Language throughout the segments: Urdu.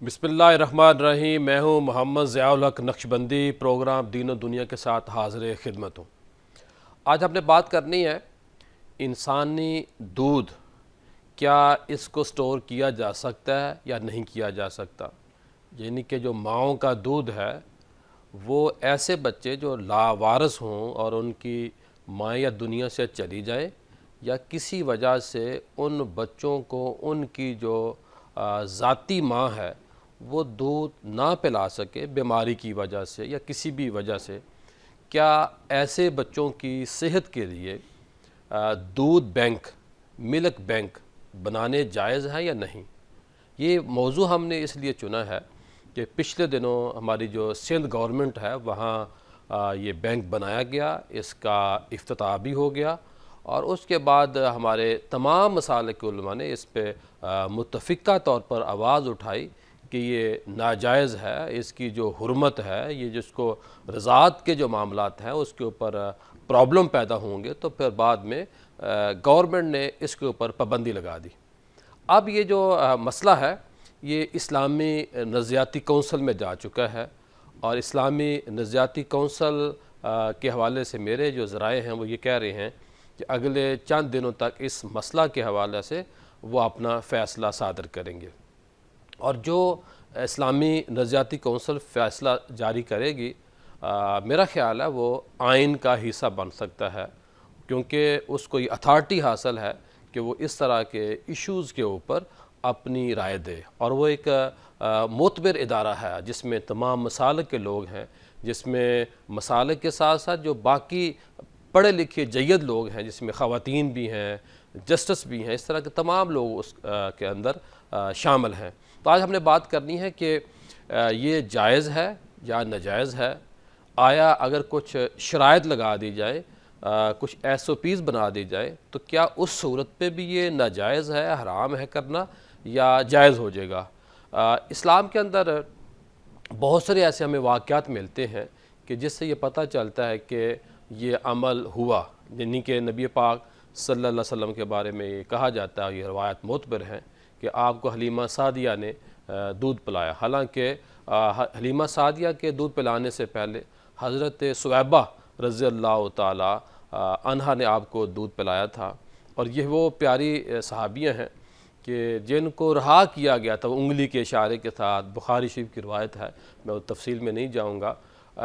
بسم اللہ الرحمن الرحیم۔ میں ہوں محمد ضیاء الحق نقشبندی، پروگرام دین و دنیا کے ساتھ حاضر خدمت ہوں۔ آج ہم نے بات کرنی ہے انسانی دودھ، کیا اس کو سٹور کیا جا سکتا ہے یا نہیں کیا جا سکتا؟ یعنی کہ جو ماؤں کا دودھ ہے وہ ایسے بچے جو لاوارث ہوں اور ان کی ماں یا دنیا سے چلی جائے، یا کسی وجہ سے ان بچوں کو ان کی جو ذاتی ماں ہے وہ دودھ نہ پلا سکے بیماری کی وجہ سے یا کسی بھی وجہ سے، کیا ایسے بچوں کی صحت کے لیے دودھ بینک، ملک بینک بنانے جائز ہیں یا نہیں؟ یہ موضوع ہم نے اس لیے چنا ہے کہ پچھلے دنوں ہماری جو سندھ گورنمنٹ ہے وہاں یہ بینک بنایا گیا، اس کا افتتاح بھی ہو گیا، اور اس کے بعد ہمارے تمام مسالک کے علماء نے اس پہ متفقہ طور پر آواز اٹھائی کہ یہ ناجائز ہے، اس کی جو حرمت ہے، یہ جس کو رضاعت کے جو معاملات ہیں اس کے اوپر پرابلم پیدا ہوں گے، تو پھر بعد میں گورنمنٹ نے اس کے اوپر پابندی لگا دی۔ اب یہ جو مسئلہ ہے یہ اسلامی نظریاتی کونسل میں جا چکا ہے، اور اسلامی نظریاتی کونسل کے حوالے سے میرے جو ذرائع ہیں وہ یہ کہہ رہے ہیں کہ اگلے چند دنوں تک اس مسئلہ کے حوالے سے وہ اپنا فیصلہ صادر کریں گے، اور جو اسلامی نظریاتی کونسل فیصلہ جاری کرے گی میرا خیال ہے وہ آئین کا حصہ بن سکتا ہے، کیونکہ اس کو یہ اتھارٹی حاصل ہے کہ وہ اس طرح کے ایشوز کے اوپر اپنی رائے دے، اور وہ ایک معتبر ادارہ ہے جس میں تمام مسالک کے لوگ ہیں، جس میں مسالک کے ساتھ ساتھ جو باقی پڑھے لکھے جید لوگ ہیں، جس میں خواتین بھی ہیں، جسٹس بھی ہیں، اس طرح کے تمام لوگ اس کے اندر شامل ہیں۔ تو آج ہم نے بات کرنی ہے کہ یہ جائز ہے یا ناجائز ہے، آیا اگر کچھ شرائط لگا دی جائے، کچھ SOPs بنا دی جائے، تو کیا اس صورت پہ بھی یہ ناجائز ہے، حرام ہے کرنا، یا جائز ہو جائے گا؟ اسلام کے اندر بہت سارے ایسے ہمیں واقعات ملتے ہیں کہ جس سے یہ پتہ چلتا ہے کہ یہ عمل ہوا، یعنی کہ نبی پاک صلی اللہ علیہ وسلم کے بارے میں یہ کہا جاتا ہے، یہ روایت معتبر ہیں کہ آپ کو حلیمہ سعدیہ نے دودھ پلایا، حالانکہ حلیمہ سعدیہ کے دودھ پلانے سے پہلے حضرت ثویبہ رضی اللہ تعالی عنہا نے آپ کو دودھ پلایا تھا، اور یہ وہ پیاری صحابیاں ہیں کہ جن کو رہا کیا گیا تھا، وہ انگلی کے اشارے کے ساتھ، بخاری شریف کی روایت ہے، میں وہ تفصیل میں نہیں جاؤں گا،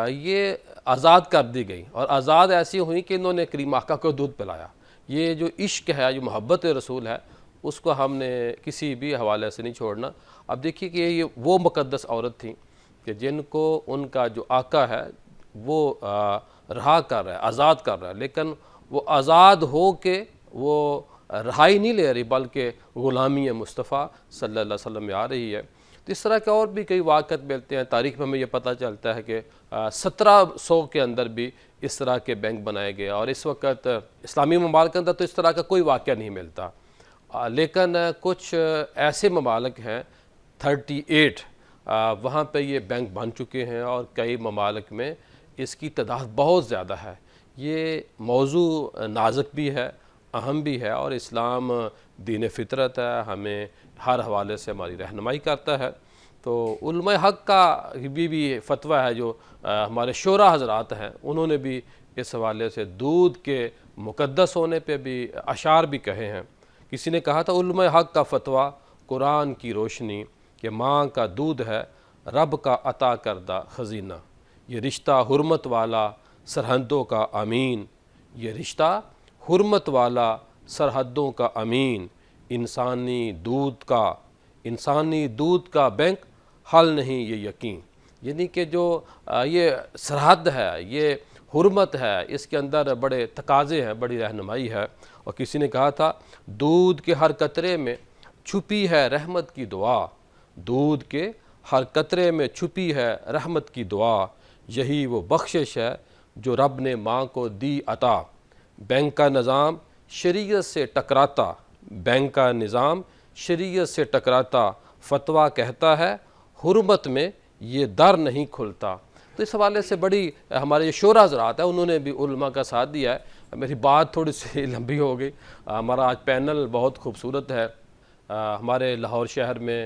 یہ آزاد کر دی گئی، اور آزاد ایسی ہوئی کہ انہوں نے کریم آقا کو دودھ پلایا۔ یہ جو عشق ہے، جو محبت رسول ہے، اس کو ہم نے کسی بھی حوالے سے نہیں چھوڑنا۔ اب دیکھیے کہ یہ وہ مقدس عورت تھیں کہ جن کو ان کا جو آقا ہے وہ رہا کر رہا ہے، آزاد کر رہا ہے، لیکن وہ آزاد ہو کے وہ رہائی نہیں لے رہی، بلکہ غلامی مصطفیٰ صلی اللہ علیہ وسلم میں آ رہی ہے۔ تو اس طرح کے اور بھی کئی واقعات ملتے ہیں، تاریخ میں ہمیں یہ پتہ چلتا ہے کہ 1700 کے اندر بھی اس طرح کے بینک بنائے گئے، اور اس وقت اسلامی ممالک کے اندر تو اس طرح کا کوئی واقعہ نہیں ملتا، لیکن کچھ ایسے ممالک ہیں 38 وہاں پہ یہ بینک بن چکے ہیں، اور کئی ممالک میں اس کی تعداد بہت زیادہ ہے۔ یہ موضوع نازک بھی ہے، اہم بھی ہے، اور اسلام دین فطرت ہے، ہمیں ہر حوالے سے ہماری رہنمائی کرتا ہے۔ تو علماء حق کا بھی فتویٰ ہے، جو ہمارے شورا حضرات ہیں انہوں نے بھی اس حوالے سے دودھ کے مقدس ہونے پہ بھی اشعار بھی کہے ہیں۔ کسی نے کہا تھا علماء حق کا فتویٰ قرآن کی روشنی، کہ ماں کا دودھ ہے رب کا عطا کردہ خزینہ، یہ رشتہ حرمت والا سرحدوں کا امین، یہ رشتہ حرمت والا سرحدوں کا امین، انسانی دودھ کا بینک حل نہیں یہ یقین۔ یعنی کہ جو یہ سرحد ہے، یہ حرمت ہے، اس کے اندر بڑے تقاضے ہیں، بڑی رہنمائی ہے۔ اور کسی نے کہا تھا دودھ کے ہر قطرے میں چھپی ہے رحمت کی دعا، دودھ کے ہر قطرے میں چھپی ہے رحمت کی دعا، یہی وہ بخشش ہے جو رب نے ماں کو دی عطا، بینک کا نظام شریعت سے ٹکراتا، بینک کا نظام شریعت سے ٹکراتا، فتویٰ کہتا ہے حرمت میں یہ در نہیں کھلتا۔ تو اس حوالے سے بڑی ہمارے شورا حضرات ہیں، انہوں نے بھی علماء کا ساتھ دیا ہے۔ میری بات تھوڑی سی لمبی ہو گئی، ہمارا آج پینل بہت خوبصورت ہے، ہمارے لاہور شہر میں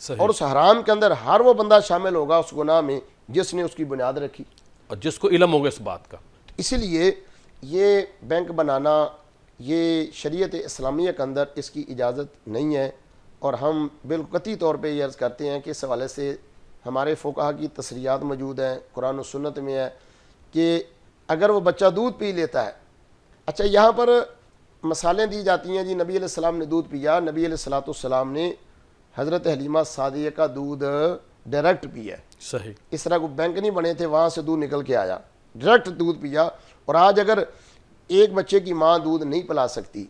صحیح. اور اس حرام کے اندر ہر وہ بندہ شامل ہوگا اس گناہ میں جس نے اس کی بنیاد رکھی. اور جس کو علم ہوگا اس بات کا. اسی لیے یہ بینک بنانا یہ شریعت اسلامیہ کے اندر اس کی اجازت نہیں ہے. اور ہم بالکل قطعی طور پہ یہ عرض کرتے ہیں کہ اس حوالے سے ہمارے فقہا کی تصریحات موجود ہیں، قرآن و سنت میں ہے کہ اگر وہ بچہ دودھ پی لیتا ہے. اچھا یہاں پر مثالیں دی جاتی ہیں جی نبی علیہ السلام نے دودھ پیا، نبی علیہ السلام نے حضرت حلیمہ سعدیہ کا دودھ ڈائریکٹ پیا. صحیح. اس طرح کوئی بینک نہیں بنے تھے وہاں سے دودھ نکل کے آیا، ڈائریکٹ دودھ پیا. اور آج اگر ایک بچے کی ماں دودھ نہیں پلا سکتی،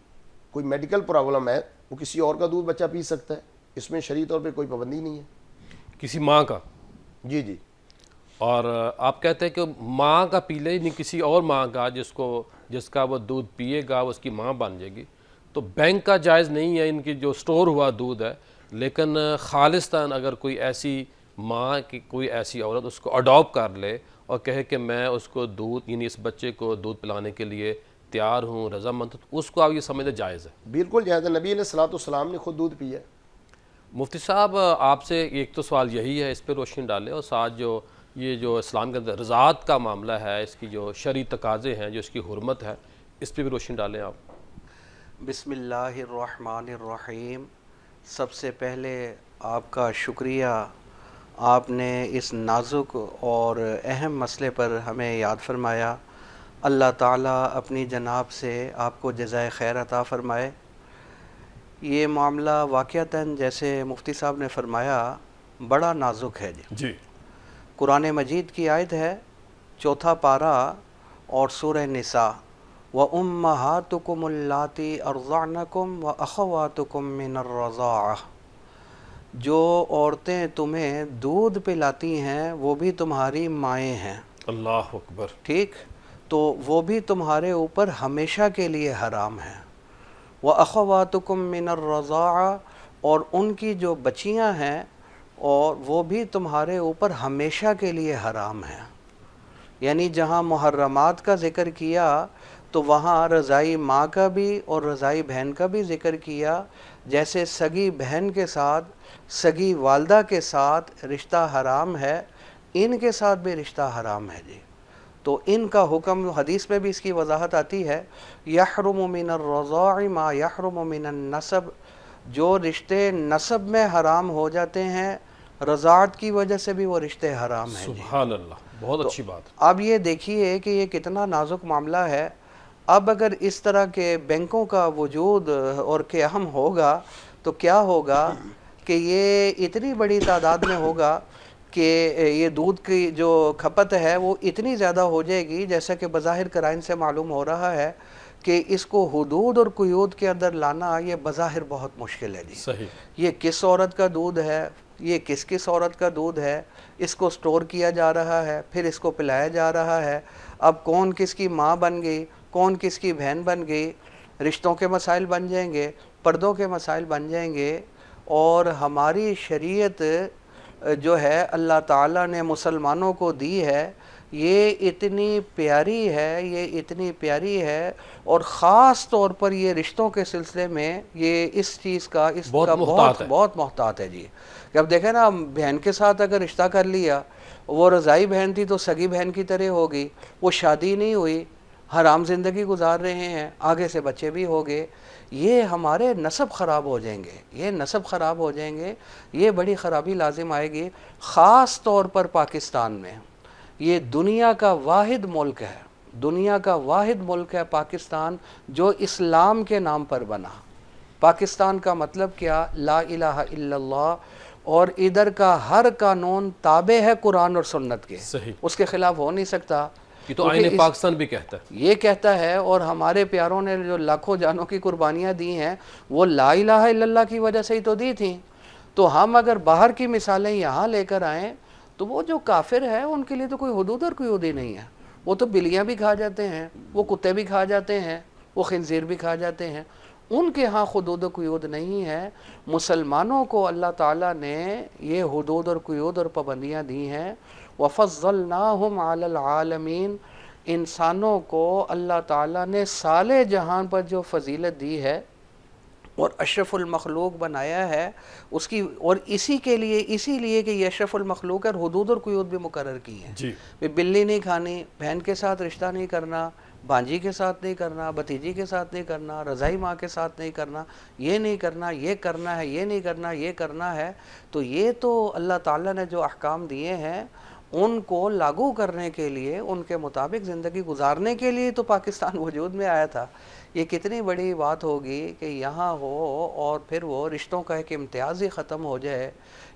کوئی میڈیکل پرابلم ہے، وہ کسی اور کا دودھ بچہ پی سکتا ہے، اس میں شرعی طور پہ کوئی پابندی نہیں ہے. کسی ماں کا. جی جی. اور آپ کہتے ہیں کہ ماں کا پی لے، نہیں کسی اور ماں کا جس کا وہ دودھ پیے گا وہ اس کی ماں بن جائے گی. تو بینک کا جائز نہیں ہے ان کی جو سٹور ہوا دودھ ہے، لیکن خالصتاً اگر کوئی ایسی ماں کی کوئی ایسی عورت اس کو اڈاپٹ کر لے اور کہے کہ میں اس کو دودھ یعنی اس بچے کو دودھ پلانے کے لیے تیار ہوں، رضامند ہوں، تو اس کو آپ یہ سمجھتے جائز ہے؟ بالکل جائز ہے. نبی علیہ السلام نے خود دودھ پیا. مفتی صاحب آپ سے ایک تو سوال یہی ہے، اس پہ روشنی ڈالیں، اور ساتھ جو اسلام کے اندر رضاعت کا معاملہ ہے، اس کی جو شرعی تقاضے ہیں، جو اس کی حرمت ہے، اس پہ بھی روشنی ڈالیں آپ. بسم اللہ الرحمن الرحیم. سب سے پہلے آپ کا شکریہ، آپ نے اس نازک اور اہم مسئلے پر ہمیں یاد فرمایا. اللہ تعالیٰ اپنی جناب سے آپ کو جزائے خیر عطا فرمائے. یہ معاملہ واقعتاً جیسے مفتی صاحب نے فرمایا بڑا نازک ہے جی. قرآن مجید کی آیت ہے 4 پارہ اور سورہ نساء، وَأُمَّهَاتُكُمُ اللَّاتِي أَرْضَعْنَكُمْ وَأَخَوَاتُكُمْ مِنَ الرَّضَاعَةِ. جو عورتیں تمہیں دودھ پلاتی ہیں وہ بھی تمہاری مائیں ہیں. اللہ اکبر. ٹھیک، تو وہ بھی تمہارے اوپر ہمیشہ کے لیے حرام ہیں. وَأَخَوَاتُكُمْ مِنَ الرَّضَاعَةِ، اور ان کی جو بچیاں ہیں اور وہ بھی تمہارے اوپر ہمیشہ کے لیے حرام ہیں. یعنی جہاں محرمات کا ذکر کیا تو وہاں رضائی ماں کا بھی اور رضائی بہن کا بھی ذکر کیا. جیسے سگی بہن کے ساتھ سگی والدہ کے ساتھ رشتہ حرام ہے، ان کے ساتھ بھی رشتہ حرام ہے جی. تو ان کا حکم حدیث میں بھی اس کی وضاحت آتی ہے، یحرم من الرضاع ما یحرم من النسب. جو رشتے نسب میں حرام ہو جاتے ہیں رضاعت کی وجہ سے بھی وہ رشتے حرام ہیں جی. سبحان اللہ، بہت اچھی بات. اب یہ دیکھیے کہ یہ کتنا نازک معاملہ ہے. اب اگر اس طرح کے بینکوں کا وجود اور قیام ہوگا تو کیا ہوگا کہ یہ اتنی بڑی تعداد میں ہوگا کہ یہ دودھ کی جو کھپت ہے وہ اتنی زیادہ ہو جائے گی، جیسا کہ بظاہر قرائن سے معلوم ہو رہا ہے کہ اس کو حدود اور قیود کے اندر لانا یہ بظاہر بہت مشکل ہے جی. صحیح. یہ کس عورت کا دودھ ہے، یہ کس عورت کا دودھ ہے، اس کو سٹور کیا جا رہا ہے، پھر اس کو پلایا جا رہا ہے. اب کون کس کی ماں بن گئی، کون کس کی بہن بن گئی، رشتوں کے مسائل بن جائیں گے، پردوں کے مسائل بن جائیں گے. اور ہماری شریعت جو ہے اللہ تعالیٰ نے مسلمانوں کو دی ہے، یہ اتنی پیاری ہے، یہ اتنی پیاری ہے. اور خاص طور پر یہ رشتوں کے سلسلے میں یہ اس چیز کا بہت محتاط ہے جی. کہ اب دیکھیں نا، بہن کے ساتھ اگر رشتہ کر لیا، وہ رضائی بہن تھی تو سگی بہن کی طرح ہوگی، وہ شادی نہیں ہوئی، حرام زندگی گزار رہے ہیں، آگے سے بچے بھی ہو گئے. یہ ہمارے نسب خراب ہو جائیں گے، یہ نسب خراب ہو جائیں گے، یہ بڑی خرابی لازم آئے گی. خاص طور پر پاکستان میں، یہ دنیا کا واحد ملک ہے، دنیا کا واحد ملک ہے پاکستان جو اسلام کے نام پر بنا. پاکستان کا مطلب کیا؟ لا الہ الا اللہ. اور ادھر کا ہر قانون تابع ہے قرآن اور سنت کے. صحیح. اس کے خلاف ہو نہیں سکتا. یہ تو آئین پاکستان بھی کہتا ہے، یہ کہتا ہے. اور ہمارے پیاروں نے جو لاکھوں جانوں کی قربانیاں دی ہیں وہ لا الہ الا اللہ کی وجہ سے ہی تو دی تھیں. تو ہم اگر باہر کی مثالیں یہاں لے کر آئیں تو وہ جو کافر ہے ان کے لیے تو کوئی حدود اور کوئی حدود نہیں ہے. وہ تو بلیاں بھی کھا جاتے ہیں، وہ کتے بھی کھا جاتے ہیں، وہ خنزیر بھی کھا جاتے ہیں. ان کے ہاں حدود و قیود نہیں ہے. مسلمانوں کو اللہ تعالیٰ نے یہ حدود اور قیود اور پابندیاں دی ہیں. وَفَضَّلْنَاهُمْ عَلَى الْعَالَمِينَ. انسانوں کو اللہ تعالیٰ نے سالے جہان پر جو فضیلت دی ہے اور اشرف المخلوق بنایا ہے اس کی، اور اسی لیے کہ یہ اشرف المخلوق ہے، اور حدود اور قیود بھی مقرر کی ہیں. جی بلی نہیں کھانی، بہن کے ساتھ رشتہ نہیں کرنا، بانجی کے ساتھ نہیں کرنا، بھتیجی کے ساتھ نہیں کرنا، رضائی ماں کے ساتھ نہیں کرنا، یہ نہیں کرنا، یہ کرنا ہے، یہ نہیں کرنا، یہ کرنا ہے. تو یہ تو اللہ تعالیٰ نے جو احکام دیے ہیں ان کو لاگو کرنے کے لیے، ان کے مطابق زندگی گزارنے کے لیے تو پاکستان وجود میں آیا تھا. یہ کتنی بڑی بات ہوگی کہ یہاں ہو اور پھر وہ رشتوں کا ایک امتیاز ہی ختم ہو جائے،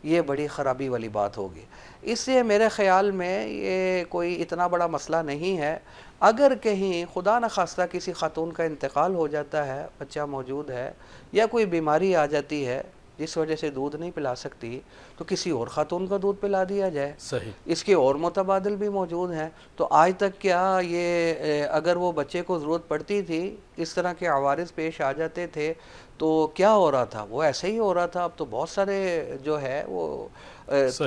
یہ بڑی خرابی والی بات ہوگی. اس لیے میرے خیال میں یہ کوئی اتنا بڑا مسئلہ نہیں ہے. اگر کہیں خدا نخواستہ کسی خاتون کا انتقال ہو جاتا ہے، بچہ موجود ہے، یا کوئی بیماری آ جاتی ہے جس وجہ سے دودھ نہیں پلا سکتی، تو کسی اور خاتون کا دودھ پلا دیا جائے. صحیح. اس کے اور متبادل بھی موجود ہیں. تو آج تک کیا یہ اگر وہ بچے کو ضرورت پڑتی تھی، اس طرح کے عوارض پیش آ جاتے تھے تو کیا ہو رہا تھا؟ وہ ایسے ہی ہو رہا تھا. اب تو بہت سارے جو ہے وہ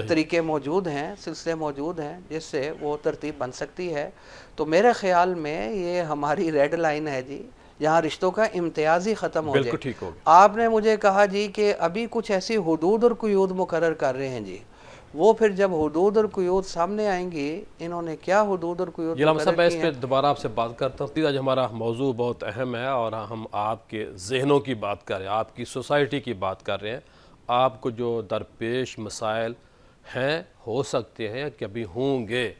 طریقے موجود ہیں، سلسلے موجود ہیں جس سے وہ ترتیب بن سکتی ہے. تو میرے خیال میں یہ ہماری ریڈ لائن ہے جی، جہاں رشتوں کا امتیاز ہی ختم ہو جائے. بالکل ٹھیک ہوگا. آپ نے مجھے کہا جی کہ ابھی کچھ ایسی حدود اور قیود مقرر کر رہے ہیں جی. وہ پھر جب حدود اور قیود سامنے آئیں گی، انہوں نے کیا حدود اور قیود علامہ صاحب میں مقرر اس کی پہ دوبارہ آپ سے بات کرتا ہوں. آج ہمارا موضوع بہت اہم ہے اور ہم آپ کے ذہنوں کی بات کر رہے ہیں، آپ کی سوسائٹی کی بات کر رہے ہیں. آپ کو جو درپیش مسائل ہیں، ہو سکتے ہیں کبھی ہوں گے،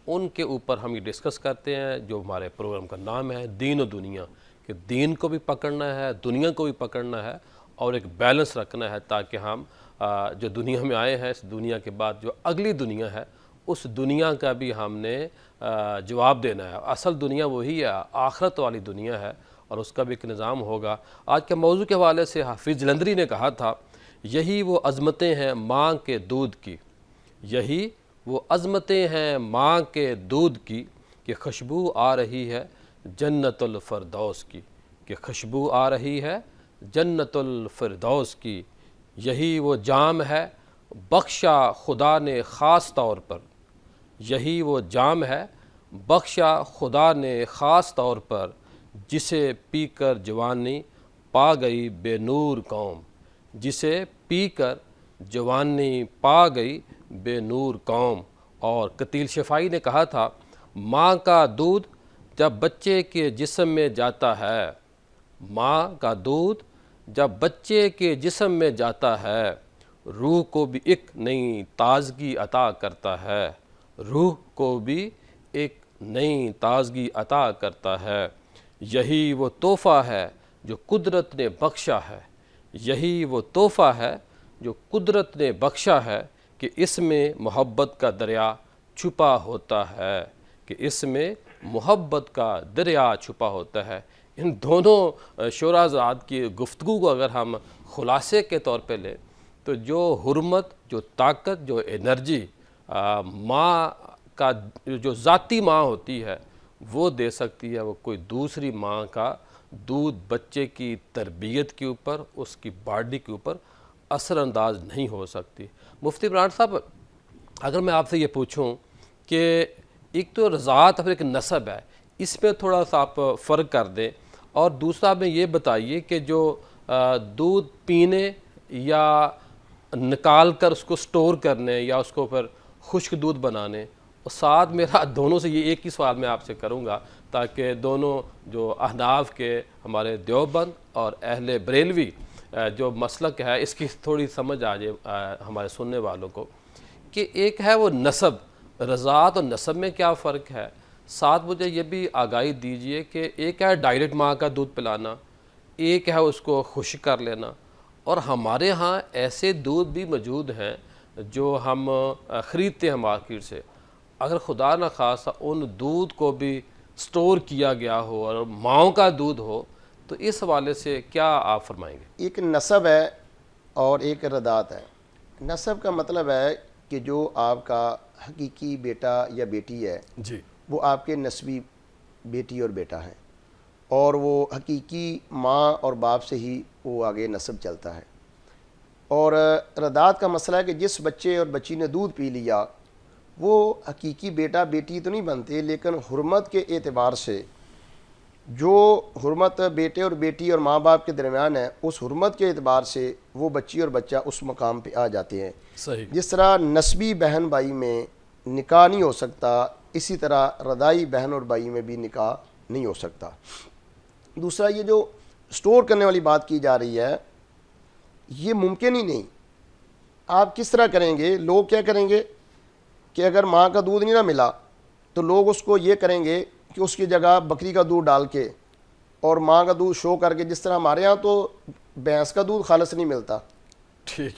ان کے اوپر ہم یہ ڈسکس کرتے ہیں. جو ہمارے پروگرام کا نام ہے دین و دنیا، کہ دین کو بھی پکڑنا ہے، دنیا کو بھی پکڑنا ہے، اور ایک بیلنس رکھنا ہے تاکہ ہم جو دنیا میں آئے ہیں، اس دنیا کے بعد جو اگلی دنیا ہے اس دنیا کا بھی ہم نے جواب دینا ہے. اصل دنیا وہی ہے، آخرت والی دنیا ہے، اور اس کا بھی ایک نظام ہوگا. آج کے موضوع کے حوالے سے حافظ جلندری نے کہا تھا، یہی وہ عظمتیں ہیں ماں کے دودھ کی، یہی وہ عظمتیں ہیں ماں کے دودھ کی، کہ خوشبو آ رہی ہے جنت الفردوس کی، کہ خوشبو آ رہی ہے جنت الفردوس کی. یہی وہ جام ہے بخشا خدا نے خاص طور پر، یہی وہ جام ہے بخشا خدا نے خاص طور پر، جسے پی کر جوانی پا گئی بے نور قوم، جسے پی کر جوانی پا گئی بے نور قوم. اور قتیل شفائی نے کہا تھا، ماں کا دودھ جب بچے کے جسم میں جاتا ہے، ماں کا دودھ جب بچے کے جسم میں جاتا ہے، روح کو بھی ایک نئی تازگی عطا کرتا ہے، روح کو بھی ایک نئی تازگی عطا کرتا ہے. یہی وہ تحفہ ہے جو قدرت نے بخشا ہے، یہی وہ تحفہ ہے جو قدرت نے بخشا ہے، کہ اس میں محبت کا دریا چھپا ہوتا ہے، کہ اس میں محبت کا دریا چھپا ہوتا ہے. ان دونوں شعراء حضرات کی گفتگو کو اگر ہم خلاصے کے طور پہ لیں تو جو حرمت، جو طاقت، جو انرجی ماں کا جو ذاتی ماں ہوتی ہے وہ دے سکتی ہے، وہ کوئی دوسری ماں کا دودھ بچے کی تربیت کے اوپر، اس کی باڈی کے اوپر اثر انداز نہیں ہو سکتی. مفتی عمران صاحب، اگر میں آپ سے یہ پوچھوں کہ ایک تو رضاعت اور ایک نسب ہے، اس میں تھوڑا سا آپ فرق کر دیں، اور دوسرا ہمیں یہ بتائیے کہ جو دودھ پینے یا نکال کر اس کو سٹور کرنے یا اس کو پھر خشک دودھ بنانے، اور ساتھ میرا دونوں سے یہ ایک ہی سوال میں آپ سے کروں گا تاکہ دونوں جو احناف کے ہمارے دیوبند اور اہل بریلوی جو مسلک ہے اس کی تھوڑی سمجھ آ جائے ہمارے سننے والوں کو، کہ ایک ہے وہ نسب، رضاعت اور نسب میں کیا فرق ہے. ساتھ مجھے یہ بھی آگاہی دیجئے کہ ایک ہے ڈائریکٹ ماں کا دودھ پلانا، ایک ہے اس کو خشک کر لینا، اور ہمارے ہاں ایسے دودھ بھی موجود ہیں جو ہم خریدتے ہیں مارکیٹ سے. اگر خدا نخواستہ ان دودھ کو بھی سٹور کیا گیا ہو اور ماؤں کا دودھ ہو تو اس حوالے سے کیا آپ فرمائیں گے؟ ایک نسب ہے اور ایک رضاعت ہے. نسب کا مطلب ہے کہ جو آپ کا حقیقی بیٹا یا بیٹی ہے جی، وہ آپ کے نسبی بیٹی اور بیٹا ہیں، اور وہ حقیقی ماں اور باپ سے ہی وہ آگے نسب چلتا ہے. اور رضاعت کا مسئلہ ہے کہ جس بچے اور بچی نے دودھ پی لیا وہ حقیقی بیٹا بیٹی تو نہیں بنتے، لیکن حرمت کے اعتبار سے جو حرمت بیٹے اور بیٹی اور ماں باپ کے درمیان ہے اس حرمت کے اعتبار سے وہ بچی اور بچہ اس مقام پہ آ جاتے ہیں. صحیح. جس طرح نسبی بہن بھائی میں نکاح نہیں ہو سکتا اسی طرح رضائی بہن اور بھائی میں بھی نکاح نہیں ہو سکتا. دوسرا یہ جو سٹور کرنے والی بات کی جا رہی ہے یہ ممکن ہی نہیں. آپ کس طرح کریں گے؟ لوگ کیا کریں گے کہ اگر ماں کا دودھ نہیں نہ ملا تو لوگ اس کو یہ کریں گے کہ اس کی جگہ بکری کا دودھ ڈال کے اور ماں کا دودھ شو کر کے، جس طرح ہمارے ہاں تو بھینس کا دودھ خالص نہیں ملتا. ٹھیک.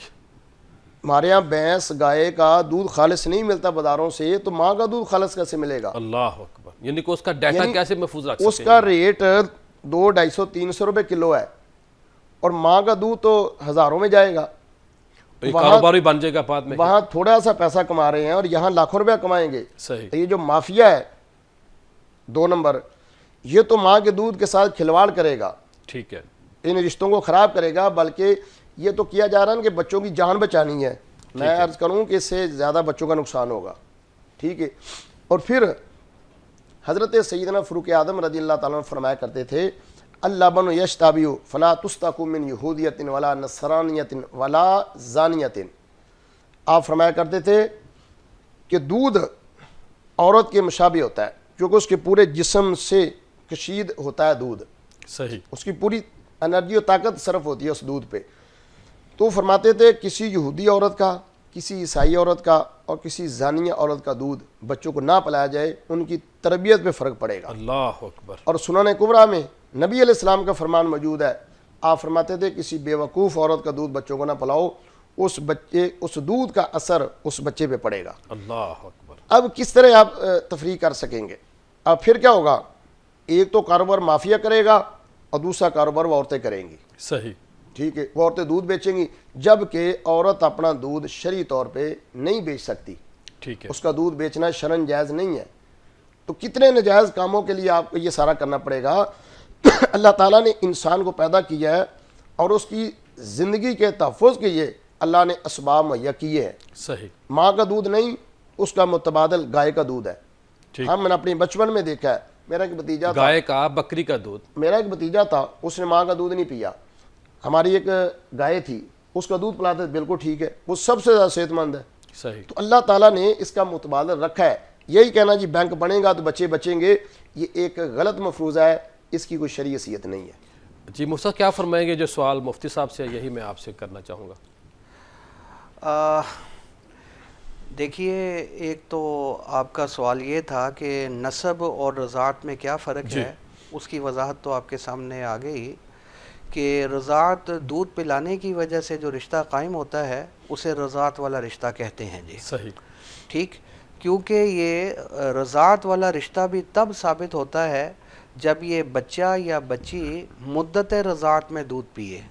ہمارے ہاں بھینس گائے کا دودھ خالص نہیں ملتا بازاروں سے، تو ماں کا دودھ خالص کیسے ملے گا؟ اللہ اکبر. یعنی کہ اس کا ڈیٹا کیسے محفوظ رکھ اس سکتے کا ریٹ 200-250-300 روپے کلو ہے اور ماں کا دودھ تو ہزاروں میں جائے گا. ہیں؟ کاروبار بھی بن جائے گا بعد میں. وہاں تھوڑا سا پیسہ کما رہے ہیں اور یہاں لاکھوں روپیہ کمائیں گے. صحیح. تو یہ جو مافیا ہے 2 نمبر، یہ تو ماں کے دودھ کے ساتھ کھلواڑ کرے گا، ٹھیک ہے. ان رشتوں کو خراب کرے گا. بلکہ یہ تو کیا جا رہا ہے کہ بچوں کی جان بچانی ہے. میں عرض کروں کہ اس سے زیادہ بچوں کا نقصان ہوگا. ٹھیک ہے. اور پھر حضرت سیدنا فاروق اعظم رضی اللہ تعالیٰ عنہ فرمایا کرتے تھے اللہ بن یشتابیو فلا تستقوا من یہودیت ولا نصرانیت ولا زانیت. آپ فرمایا کرتے تھے کہ دودھ عورت کے مشابہ ہوتا ہے کیونکہ اس کے پورے جسم سے کشید ہوتا ہے دودھ. صحیح. اس کی پوری انرجی و طاقت صرف ہوتی ہے اس دودھ پہ. تو فرماتے تھے کسی یہودی عورت کا، کسی عیسائی عورت کا اور کسی زانیہ عورت کا دودھ بچوں کو نہ پلایا جائے، ان کی تربیت پہ فرق پڑے گا. اللہ اکبر. اور سنن کبریٰ میں نبی علیہ السلام کا فرمان موجود ہے. آپ فرماتے تھے کسی بے وقوف عورت کا دودھ بچوں کو نہ پلاؤ، اس دودھ کا اثر اس بچے پہ پڑے گا. اللہ اکبر. اب کس طرح آپ تفریح کر سکیں گے؟ اب پھر کیا ہوگا؟ ایک تو کاروبار مافیا کرے گا اور دوسرا کاروبار وہ عورتیں کریں گی. صحیح. ٹھیک ہے. وہ عورتیں دودھ بیچیں گی جبکہ عورت اپنا دودھ شرعی طور پہ نہیں بیچ سکتی. ٹھیک ہے. اس کا دودھ بیچنا شرعاً جائز نہیں ہے. تو کتنے ناجائز کاموں کے لیے آپ کو یہ سارا کرنا پڑے گا. اللہ تعالیٰ نے انسان کو پیدا کیا ہے اور اس کی زندگی کے تحفظ کے لیے اللہ نے اسباب مہیا کیے ہیں. صحیح. ماں کا دودھ نہیں، اس کا متبادل گائے کا دودھ ہے. ہم نے اپنے بچپن میں دیکھا ہے. میرا ایک بھتیجا تھا، گائے کا بکری کا دودھ. میرا ایک بھتیجا تھا، اس نے ماں کا دودھ نہیں پیا. ہماری ایک گائے تھی، اس کا دودھ پلاتے بالکل ٹھیک ہے، وہ سب سے زیادہ صحت مند ہے. صحیح. تو اللہ تعالیٰ نے اس کا متبادل رکھا ہے. یہی کہنا جی بینک بنے گا تو بچے بچیں گے، یہ ایک غلط مفروضہ ہے، اس کی کوئی شرعی حیثیت نہیں ہے. جی مفتی کیا فرمائیں گے؟ جو سوال مفتی صاحب سے یہی میں آپ سے کرنا چاہوں گا. دیکھیے، ایک تو آپ کا سوال یہ تھا کہ نسب اور رضاعت میں کیا فرق ہے. اس کی وضاحت تو آپ کے سامنے آ گئی کہ رضاعت دودھ پلانے کی وجہ سے جو رشتہ قائم ہوتا ہے اسے رضاعت والا رشتہ کہتے ہیں. جی صحیح. ٹھیک. کیونکہ یہ رضاعت والا رشتہ بھی تب ثابت ہوتا ہے جب یہ بچہ یا بچی مدت رضاعت میں دودھ پیے،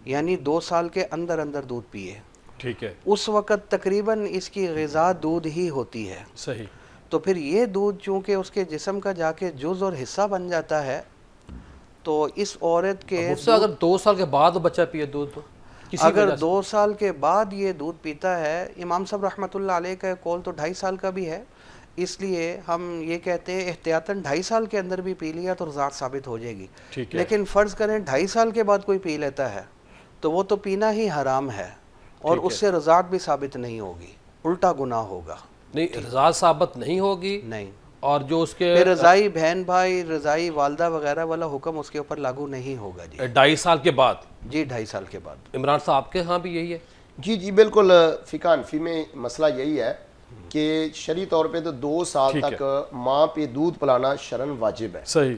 یعنی 2 سال کے اندر اندر دودھ پیے. ٹھیک ہے. اس وقت تقریباً اس کی غذا دودھ ہی ہوتی ہے. صحیح. تو پھر یہ دودھ چونکہ اس کے جسم کا جا کے جز اور حصہ بن جاتا ہے تو اس عورت کے اگر 2 سال کے بعد بچہ پیے دودھ تو اگر 2 سال کے بعد یہ دودھ پیتا ہے، امام صاحب رحمۃ اللہ علیہ کا قول تو 2.5 سال کا بھی ہے، اس لیے ہم یہ کہتے ہیں احتیاطاً 2.5 سال کے اندر بھی پی لیا تو رضاعت ثابت ہو جائے گی. لیکن فرض کریں 2.5 سال کے بعد کوئی پی لیتا ہے تو وہ تو پینا ہی حرام ہے اور اس سے رضاعت بھی ثابت نہیں ہوگی، الٹا گناہ ہوگا. نہیں، رضاعت ثابت نہیں ہوگی. نہیں. اور جو اس کے رضائی بہن بھائی، رضائی والدہ وغیرہ والا حکم اس کے اوپر لاگو نہیں ہوگا. جی 2.5 سال کے بعد. جی 2.5 سال کے بعد. عمران صاحب آپ کے ہاں بھی یہی ہے؟ جی بالکل. فقہ حنفی میں مسئلہ یہی ہے کہ شرعی طور پہ تو 2 سال تک ماں پہ دودھ پلانا شرعاً واجب ہے. صحیح.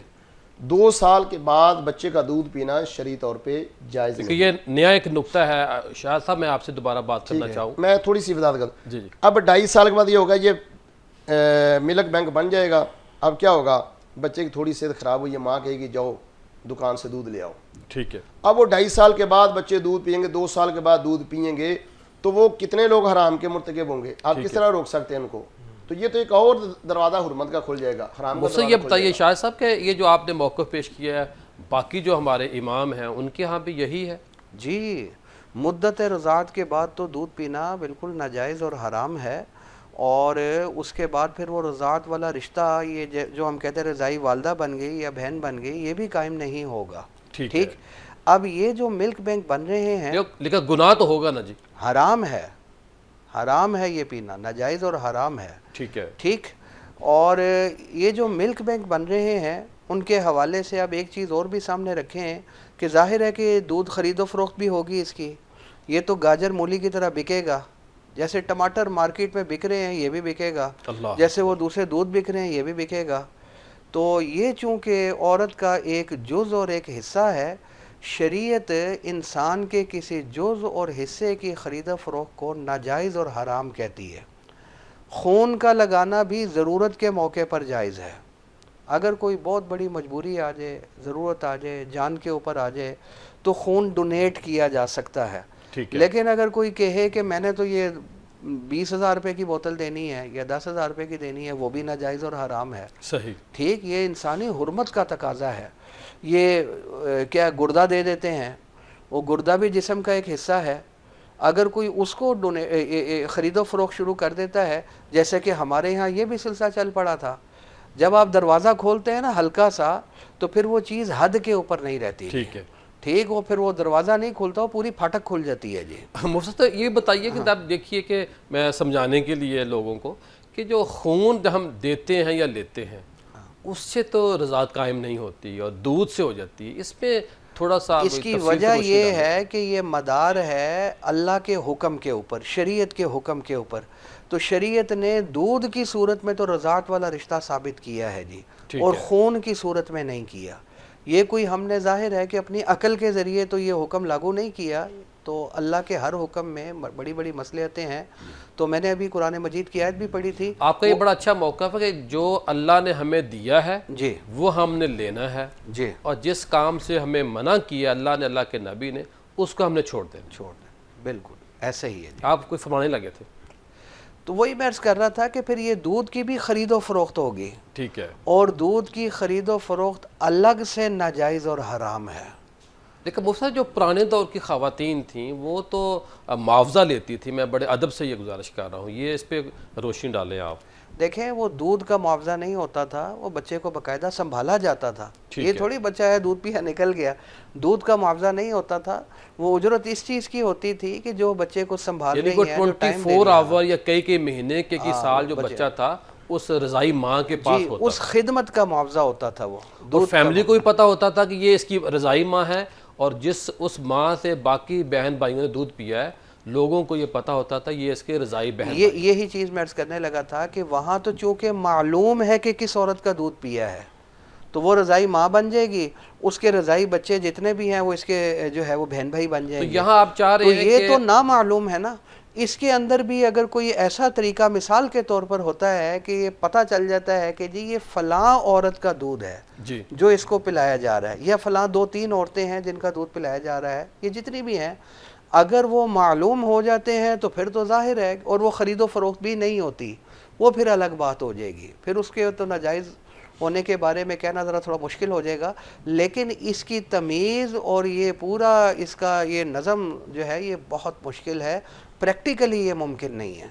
2 سال کے بعد بچے کا دودھ پینا شرعی طور پہ جائز نہیں. یہ نیا ایک نقطہ ہے شاہد صاحب، میں آپ سے دوبارہ بات کرنا چاہوں. میں تھوڑی سی وضاحت کروں. جی. اب 2.5 سال کے بعد یہ ہوگا، یہ ملک بینک بن جائے گا. اب کیا ہوگا؟ بچے کی تھوڑی صحت خراب ہوئی ہے، ماں کہے گی جاؤ دکان سے دودھ لے آؤ. ٹھیک ہے. اب وہ 2.5 سال کے بعد بچے دودھ پئیں گے، 2 سال کے بعد دودھ پئیں گے، تو وہ کتنے لوگ حرام کے مرتکب ہوں گے؟ آپ کس طرح روک سکتے ہیں ان کو؟ تو یہ تو ایک اور دروازہ حرمت کا کھل جائے گا، حرام کا. مجھ سے یہ بتائیے شاہد صاحب کہ یہ جو آپ نے موقف پیش کیا ہے، باقی جو ہمارے امام ہیں ان کے ہاں بھی یہی ہے؟ جی، مدت رضاعت کے بعد تو دودھ پینا بالکل ناجائز اور حرام ہے. اور اس کے بعد پھر وہ رضاعت والا رشتہ یہ جو ہم کہتے ہیں رضائی والدہ بن گئی یا بہن بن گئی، یہ بھی قائم نہیں ہوگا. ٹھیک. اب یہ جو ملک بینک بن رہے ہیں، لیکن گناہ تو ہوگا نا جی، حرام ہے، حرام ہے یہ پینا، ناجائز اور حرام ہے. ٹھیک ہے. ٹھیک. اور یہ جو ملک بینک بن رہے ہیں ان کے حوالے سے اب ایک چیز اور بھی سامنے رکھیں ہیں کہ ظاہر ہے کہ دودھ خرید و فروخت بھی ہوگی اس کی. یہ تو گاجر مولی کی طرح بکے گا، جیسے ٹماٹر مارکیٹ میں بک رہے ہیں یہ بھی بکے گا، جیسے وہ دوسرے دودھ بک رہے ہیں یہ بھی بکے گا. تو یہ چونکہ عورت کا ایک جز اور ایک حصہ ہے، شریعت انسان کے کسی جز اور حصے کی خرید و فروخت کو ناجائز اور حرام کہتی ہے. خون کا لگانا بھی ضرورت کے موقع پر جائز ہے. اگر کوئی بہت بڑی مجبوری آ جائے، ضرورت آ جائے، جان کے اوپر آ جائے، تو خون ڈونیٹ کیا جا سکتا ہے. لیکن اگر کوئی کہے کہ میں نے تو یہ 20,000 روپے کی بوتل دینی ہے یا 10,000 روپے کی دینی ہے، وہ بھی ناجائز اور حرام ہے. صحیح. ٹھیک. یہ انسانی حرمت کا تقاضا ہے. یہ کیا گردہ دے دیتے ہیں، وہ گردہ بھی جسم کا ایک حصہ ہے. اگر کوئی اس کو خرید و فروخت شروع کر دیتا ہے، جیسے کہ ہمارے ہاں یہ بھی سلسلہ چل پڑا تھا، جب آپ دروازہ کھولتے ہیں نا ہلکا سا، تو پھر وہ چیز حد کے اوپر نہیں رہتی. ٹھیک ہے. ٹھیک. وہ پھر وہ دروازہ نہیں کھلتا، وہ پوری پھاٹک کھل جاتی ہے. جی مفتی صاحب یہ بتائیے کہ آپ دیکھیے کہ میں سمجھانے کے لیے لوگوں کو کہ جو خون ہم دیتے ہیں یا لیتے ہیں اس سے تو رضاعت قائم نہیں ہوتی اور دودھ سے ہو جاتی ہے، اس پہ تھوڑا سا اس کی وجہ یہ ہے کہ یہ مدار ہے اللہ کے حکم کے اوپر، شریعت کے حکم کے اوپر. تو شریعت نے دودھ کی صورت میں تو رضاعت والا رشتہ ثابت کیا ہے جی، اور خون کی صورت میں نہیں کیا. یہ کوئی ہم نے ظاہر ہے کہ اپنی عقل کے ذریعے تو یہ حکم لاگو نہیں کیا. تو اللہ کے ہر حکم میں بڑی بڑی مصلحتیں ہیں. تو میں نے ابھی قرآن مجید کی آیت بھی پڑھی تھی. آپ کا یہ بڑا اچھا موقف ہے کہ جو اللہ نے ہمیں دیا ہے جی وہ ہم نے لینا ہے، جی، اور جس کام سے ہمیں منع کیا اللہ نے، اللہ کے نبی نے، اس کو ہم نے چھوڑ دینا. بالکل ایسے ہی ہے جی. آپ کوئی فرمانے لگے تھے. تو وہی میں عرض کر رہا تھا کہ پھر یہ دودھ کی بھی خرید و فروخت ہوگی. ٹھیک ہے. اور دودھ کی خرید و فروخت الگ سے ناجائز اور حرام ہے. لیکن مفتی صاحب جو پرانے دور کی خواتین تھیں وہ تو معاوضہ لیتی تھی. میں بڑے ادب سے یہ گزارش کر رہا ہوں، یہ اس پہ روشنی ڈالیں آپ. دیکھیں وہ دودھ کا معاوضہ نہیں ہوتا تھا، وہ بچے کو باقاعدہ سنبھالا جاتا تھا. یہ تھوڑی بچہ ہے دودھ پیا نکل گیا. دودھ کا معاوضہ نہیں ہوتا تھا، وہ اجرت اس چیز کی ہوتی تھی کہ جو بچے کو سنبھال رہی ہے، جو ٹائم 24 آور یا کئی مہینے کے سال جو بچہ تھا اس رضائی ماں کے پاس ہوتا، اس خدمت کا معاوضہ ہوتا تھا. وہ اور فیملی کو بھی پتا ہوتا تھا کہ یہ اس کی رضائی ماں ہے، اور جس اس ماں سے باقی بہن بھائیوں نے دودھ پیا ہے لوگوں کو یہ پتا ہوتا تھا یہ اس کے رضائی بہن. یہی چیز میں عرض کرنے لگا تھا کہ وہاں تو چونکہ معلوم ہے کہ کس عورت کا دودھ پیا ہے تو وہ رضائی ماں بن جائے گی، اس کے رضائی بچے جتنے بھی ہیں وہ اس کے جو ہے وہ بہن بھائی بن جائیں گے. یہاں آپ چاہ رہے ہیں یہ تو نامعلوم ہے نا. اس کے اندر بھی اگر کوئی ایسا طریقہ مثال کے طور پر ہوتا ہے کہ یہ پتہ چل جاتا ہے کہ جی یہ فلاں عورت کا دودھ ہے جی جو اس کو پلایا جا رہا ہے، یا فلاں 2-3 عورتیں ہیں جن کا دودھ پلایا جا رہا ہے، یہ جتنی بھی ہیں، اگر وہ معلوم ہو جاتے ہیں تو پھر تو ظاہر ہے، اور وہ خرید و فروخت بھی نہیں ہوتی، وہ پھر الگ بات ہو جائے گی. پھر اس کے تو ناجائز ہونے کے بارے میں کہنا ذرا تھوڑا مشکل ہو جائے گا. لیکن اس کی تمیز اور یہ پورا اس کا یہ نظم جو ہے یہ بہت مشکل ہے. پریکٹیکلی یہ ممکن نہیں ہے.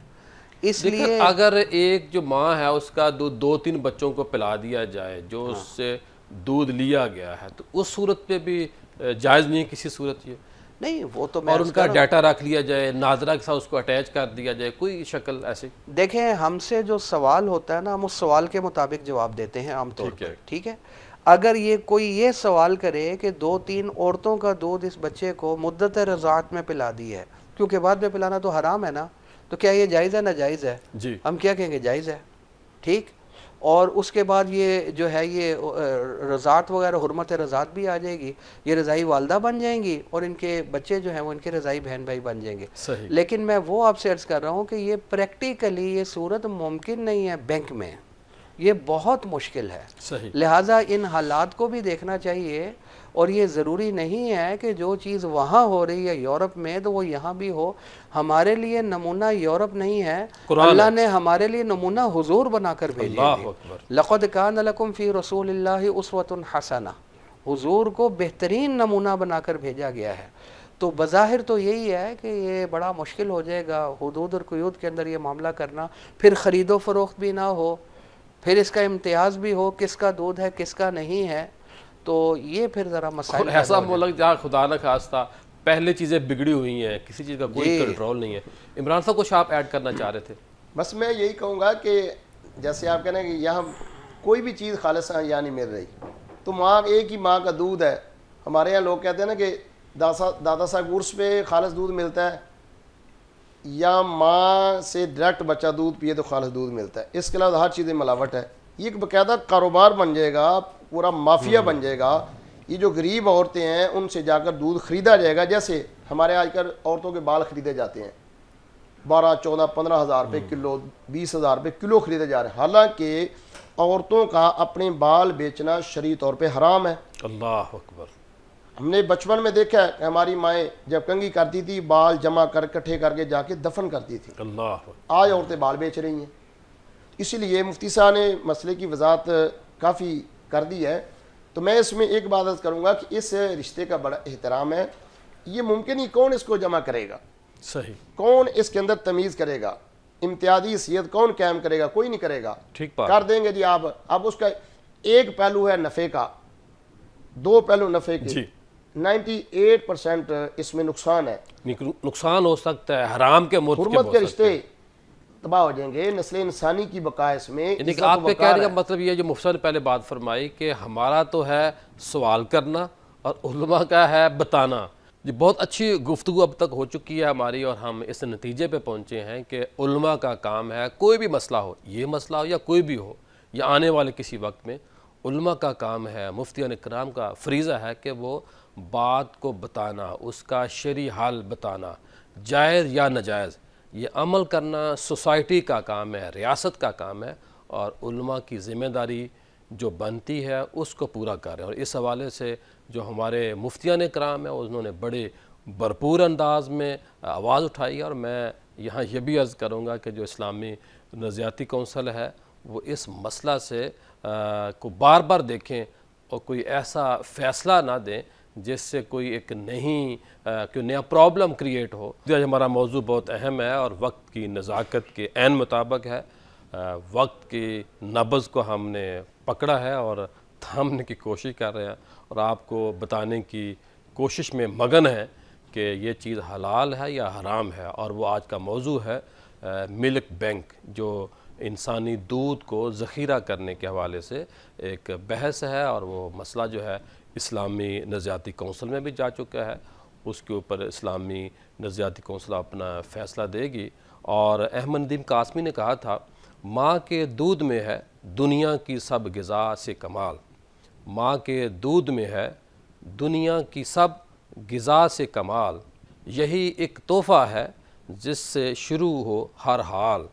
اس لیے اگر ایک جو ماں ہے اس کا دودھ 2-3 بچوں کو پلا دیا جائے جو اس سے دودھ لیا گیا ہے تو اس صورت پہ بھی جائز نہیں ہے کسی صورت یہ نہیں. وہ تو میں اور ان کا ڈیٹا رکھ لیا جائے، ناظرہ کے ساتھ اس کو اٹیچ کر دیا جائے، کوئی شکل ایسی. دیکھیں ہم سے جو سوال ہوتا ہے نا ہم اس سوال کے مطابق جواب دیتے ہیں عام طور پر. ٹھیک ہے. اگر یہ کوئی یہ سوال کرے کہ 2-3 عورتوں کا دودھ اس بچے کو مدت رضاعت میں پلا دی ہے، کیونکہ بعد میں پلانا تو حرام ہے نا، تو کیا یہ جائز ہے ناجائز ہے؟ جی ہم کیا کہیں گے جائز ہے. ٹھیک. اور اس کے بعد یہ جو ہے یہ رضاعت وغیرہ حرمت رضاعت بھی آ جائے گی، یہ رضائی والدہ بن جائیں گی اور ان کے بچے جو ہیں وہ ان کے رضائی بہن بھائی بن جائیں گے. صحیح. لیکن میں وہ آپ سے عرض کر رہا ہوں کہ یہ پریکٹیکلی یہ صورت ممکن نہیں ہے بینک میں، یہ بہت مشکل ہے. صحیح. لہٰذا ان حالات کو بھی دیکھنا چاہیے، اور یہ ضروری نہیں ہے کہ جو چیز وہاں ہو رہی ہے یورپ میں تو وہ یہاں بھی ہو. ہمارے لیے نمونہ یورپ نہیں ہے، اللہ نے ہمارے لیے نمونہ حضور بنا کر بھیجے ہیں. لقد کان لکم فی رسول اللہ اسوۃ حسنہ، حضور کو بہترین نمونہ بنا کر بھیجا گیا ہے. تو بظاہر تو یہی ہے کہ یہ بڑا مشکل ہو جائے گا حدود اور قیود کے اندر یہ معاملہ کرنا، پھر خرید و فروخت بھی نہ ہو، پھر اس کا امتیاز بھی ہو کس کا دودھ ہے کس کا نہیں ہے، تو یہ پھر ذرا مسائل اور پیدا ایسا ہو جائیں۔ ملک جہاں خدا نہ خواستہ پہلے چیزیں بگڑی ہوئی ہیں، کسی چیز کا کوئی کنٹرول نہیں ہے۔ عمران صاحب کچھ آپ ایڈ کرنا چاہ رہے تھے؟ بس میں یہی کہوں گا کہ جیسے آپ کہنا کہ یہاں کوئی بھی چیز خالص یہاں نہیں مل رہی، تو ماں ایک ہی ماں کا دودھ ہے۔ ہمارے یہاں لوگ کہتے ہیں نا کہ دادا صاحب عرس پہ خالص دودھ ملتا ہے، یا ماں سے ڈائریکٹ بچہ دودھ پیے تو خالص دودھ ملتا ہے، اس کے علاوہ ہر چیزیں ملاوٹ ہے۔ یہ ایک باقاعدہ کاروبار بن جائے گا، پورا مافیا بن جائے گا۔ یہ جو غریب عورتیں ہیں ان سے جا کر دودھ خریدا جائے گا، جیسے ہمارے آج کل عورتوں کے بال خریدے جاتے ہیں 12 14 15 ہزار روپے کلو، 20 ہزار روپے کلو خریدے جا رہے ہیں، حالانکہ عورتوں کا اپنے بال بیچنا شرعی طور پہ حرام ہے۔ اللہ اکبر۔ ہم نے بچپن میں دیکھا ہے کہ ہماری مائیں جب کنگھی کرتی تھی بال جمع کر اکٹھے کر کے جا کے دفن کرتی تھی، اللہ اکبر۔ آج عورتیں بال بیچ رہی ہیں۔ اسی لیے مفتی صاحب نے مسئلے کی وضاحت کافی کر دی ہے، تو میں اس میں ایک بات عرض کروں گا کہ اس رشتے کا بڑا احترام ہے۔ یہ ممکن ہی کون اس کو جمع کرے گا، صحیح، کون اس کے اندر تمیز کرے گا، امتیازی حیثیت کون قائم کرے گا؟ کوئی نہیں کرے گا۔ ٹھیک بات۔ کر دیں گے جی آپ، اب اس کا ایک پہلو ہے نفع کا، دو پہلو نفع کے، جی 98% اس میں نقصان ہے۔ نقصان ہو سکتا ہے، حرام کے حرمت کے مرتکب ہو سکتے ہیں۔ رشتے تباہ ہو جائیں گے، نسل انسانی کی بقا اس میں یعنی کہ عزت و آپ کے وقار کہنے کا ہے۔ مطلب یہ جو مفتی صاحب نے پہلے بات فرمائی کہ ہمارا تو ہے سوال کرنا اور علماء کا ہے بتانا۔ یہ بہت اچھی گفتگو اب تک ہو چکی ہے ہماری، اور ہم اس نتیجے پہ پہنچے ہیں کہ علماء کا کام ہے، کوئی بھی مسئلہ ہو، یہ مسئلہ ہو یا کوئی بھی ہو، یا آنے والے کسی وقت میں، علماء کا کام ہے، مفتیان کرام کا فریضہ ہے کہ وہ بات کو بتانا، اس کا شرعی حل بتانا، جائز یا ناجائز، یہ عمل کرنا سوسائٹی کا کام ہے، ریاست کا کام ہے، اور علماء کی ذمہ داری جو بنتی ہے اس کو پورا کر رہے ہیں۔ اور اس حوالے سے جو ہمارے مفتیان کرام ہیں انہوں نے بڑے بھرپور انداز میں آواز اٹھائی ہے، اور میں یہاں یہ بھی عرض کروں گا کہ جو اسلامی نظریاتی کونسل ہے وہ اس مسئلہ سے کو بار بار دیکھیں اور کوئی ایسا فیصلہ نہ دیں جس سے کوئی ایک کوئی نیا پرابلم کریٹ ہو۔ آج ہمارا موضوع بہت اہم ہے اور وقت کی نزاکت کے عین مطابق ہے۔ وقت کی نبض کو ہم نے پکڑا ہے اور تھامنے کی کوشش کر رہے ہیں، اور آپ کو بتانے کی کوشش میں مگن ہیں کہ یہ چیز حلال ہے یا حرام ہے۔ اور وہ آج کا موضوع ہے ملک بینک، جو انسانی دودھ کو ذخیرہ کرنے کے حوالے سے ایک بحث ہے، اور وہ مسئلہ جو ہے اسلامی نظریاتی کونسل میں بھی جا چکا ہے۔ اس کے اوپر اسلامی نظریاتی کونسل اپنا فیصلہ دے گی۔ اور احمد ندیم قاسمی نے کہا تھا، ماں کے دودھ میں ہے دنیا کی سب غذا سے کمال، ماں کے دودھ میں ہے دنیا کی سب غذا سے کمال، یہی ایک تحفہ ہے جس سے شروع ہو ہر حال،